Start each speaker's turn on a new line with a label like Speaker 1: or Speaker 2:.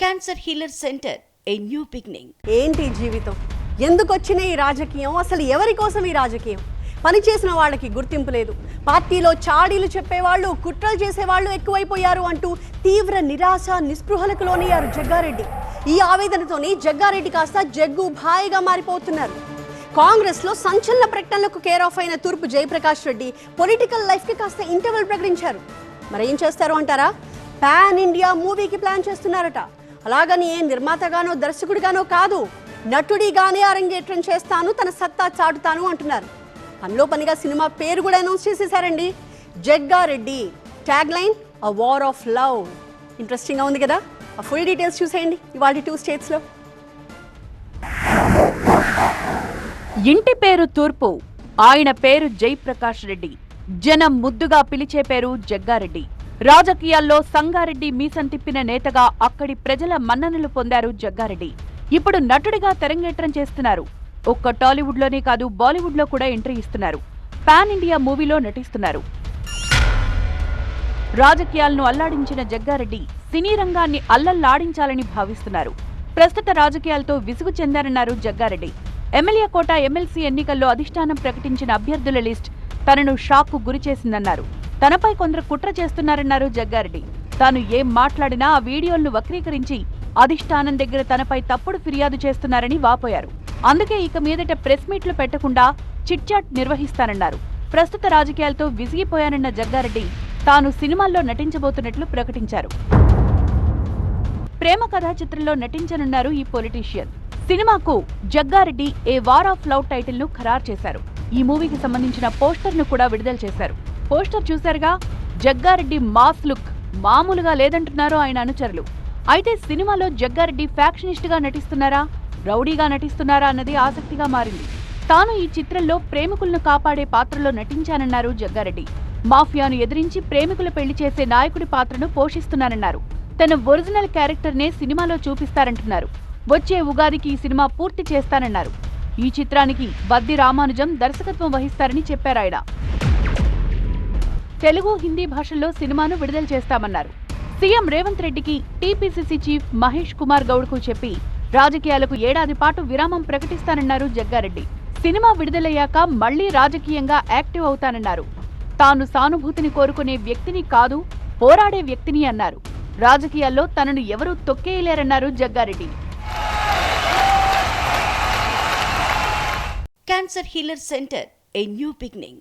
Speaker 1: Cancer healer center a new beginning.
Speaker 2: ఏంటి జీవితం? ఎందుకు వచ్చిన ఈ రాజకీయం? అసలు ఎవరి కోసం ఈ రాజకీయం? పనిచేసిన వాళ్ళకి గుర్తింపు లేదు. పార్టీలో చాడీలు చెప్పేవాళ్ళు, కుట్రలు చేసేవాళ్ళు ఎక్కువైపోయారు అంటూ తీవ్ర నిరాశ నిస్పృహలకు లోనయ్యారు జగ్గారెడ్డి. ఈ ఆవేదనతోనే జగ్గారెడ్డి కాస్త జగ్గు భాయిగా మారిపోతున్నారు. కాంగ్రెస్ లో సంచలన ప్రకటనలకు కేర్ ఆఫ్ అయిన తూర్పు జయప్రకాష్ రెడ్డి పొలిటికల్ లైఫ్ కి కాస్త ఇంటర్వెల్ ప్రకటించారు. మరేం చేస్తారు అంటారా? పాన్ ఇండియా మూవీకి ప్లాన్ చేస్తున్నారట. అలాగని ఏ నిర్మాతగానో దర్శకుడిగానో కాదు, నటుడిగానే అరంగేట్రం చేస్తాను, తన సత్తా చాటుతాను అంటున్నారు. పనిలో పనిగా సినిమా పేరు కూడా అనౌన్స్ చేసేసారండి. Jaggareddy. Tag line a war of love. Interesting గా ఉంది కదా? ఆ ఫుల్ డీటెయిల్స్ చూసేయండి ఇవాళ 2 స్టేట్స్ లో.
Speaker 3: ఇంటి పేరు తూర్పు, ఆయన పేరు జయప్రకాష్ రెడ్డి. జనం ముద్దుగా పిలిచే పేరు జగ్గారెడ్డి. రాజకీయాల్లో సంగారెడ్డి మీసం తిప్పిన నేతగా అక్కడి ప్రజల మన్ననలు పొందారు జగ్గారెడ్డి. ఇప్పుడు నటుడిగా తెరంగేట్రం చేస్తున్నారు. ఒక్క టాలీవుడ్ లోనే కాదు, బాలీవుడ్ లో కూడా ఎంట్రీ ఇస్తున్నారు. పాన్ ఇండియా మూవీలో నటిస్తున్నారు. రాజకీయాలను అల్లాడించిన జగ్గారెడ్డి సినీ రంగాన్ని అల్లల్లాడించాలని భావిస్తున్నారు. ప్రస్తుత రాజకీయాలతో విసుగు చెందారన్నారు జగ్గారెడ్డి. ఎమ్మెల్యే కోట, ఎమ్మెల్సీ ఎన్నికల్లో అధిష్టానం ప్రకటించిన అభ్యర్థుల లిస్ట్ తనను షాక్కు గురిచేసిందన్నారు. తనపై కొందరు కుట్ర చేస్తున్నారన్నారు జగ్గారెడ్డి. తాను ఏం మాట్లాడినా ఆ వీడియోలను వక్రీకరించి అధిష్టానం దగ్గర తనపై తప్పుడు ఫిర్యాదు చేస్తున్నారని వాపోయారు. అందుకే ఇక మీదట ప్రెస్ మీట్లు పెట్టకుండా చిట్చాట్ నిర్వహిస్తానన్నారు. ప్రస్తుత రాజకీయాలతో విసిగిపోయానన్న జగ్గారెడ్డి తాను సినిమాల్లో నటించబోతున్నట్లు ప్రకటించారు. ప్రేమ కథా చిత్రంలో నటించనున్నారు ఈ పొలిటీషియన్. సినిమాకు Jaggareddy a war of love title ను ఖరారు చేశారు. ఈ మూవీకి సంబంధించిన పోస్టర్ ను కూడా విడుదల చేశారు. పోస్టర్ చూశారుగా? జగ్గారెడ్డి మాస్ లుక్ మామూలుగా లేదంటున్నారు ఆయన అనుచరులు. అయితే సినిమాలో జగ్గారెడ్డి ఫ్యాక్షనిస్ట్ గా నటిస్తున్నారా, రౌడీగా నటిస్తున్నారా అన్నది ఆసక్తిగా మారింది. తాను ఈ చిత్రంలో ప్రేమికులను కాపాడే పాత్రలో నటించానన్నారు జగ్గారెడ్డి. మాఫియాను ఎదిరించి ప్రేమికుల పెళ్లి చేసే నాయకుడి పాత్రను పోషిస్తున్నానన్నారు. తన ఒరిజినల్ క్యారెక్టర్ నే సినిమాలో చూపిస్తారంటున్నారు. వచ్చే ఉగాదికి ఈ సినిమా పూర్తి చేస్తానన్నారు. ఈ చిత్రానికి బద్ది రామానుజం దర్శకత్వం వహిస్తారని చెప్పారాయన. తెలుగు, హిందీ భాషల్లో సినిమాను విడుదల చేస్తామన్నారు. సీఎం రేవంత్ రెడ్డికి, టీపీసీసీ చీఫ్ మహేష్ కుమార్ గౌడ్ కు చెప్పి రాజకీయాలకు ఏడాది పాటు విరామం ప్రకటిస్తానన్నారు జగ్గారెడ్డి. సినిమా విడుదలయ్యాక మళ్లీ రాజకీయంగా యాక్టివ్ అవుతానన్నారు. తాను సానుభూతిని కోరుకునే వ్యక్తిని కాదు, పోరాడే వ్యక్తిని అన్నారు. రాజకీయాల్లో తనను ఎవరూ తొక్కేయలేరన్నారు Jaggareddy.
Speaker 1: Cancer healer center a new beginning.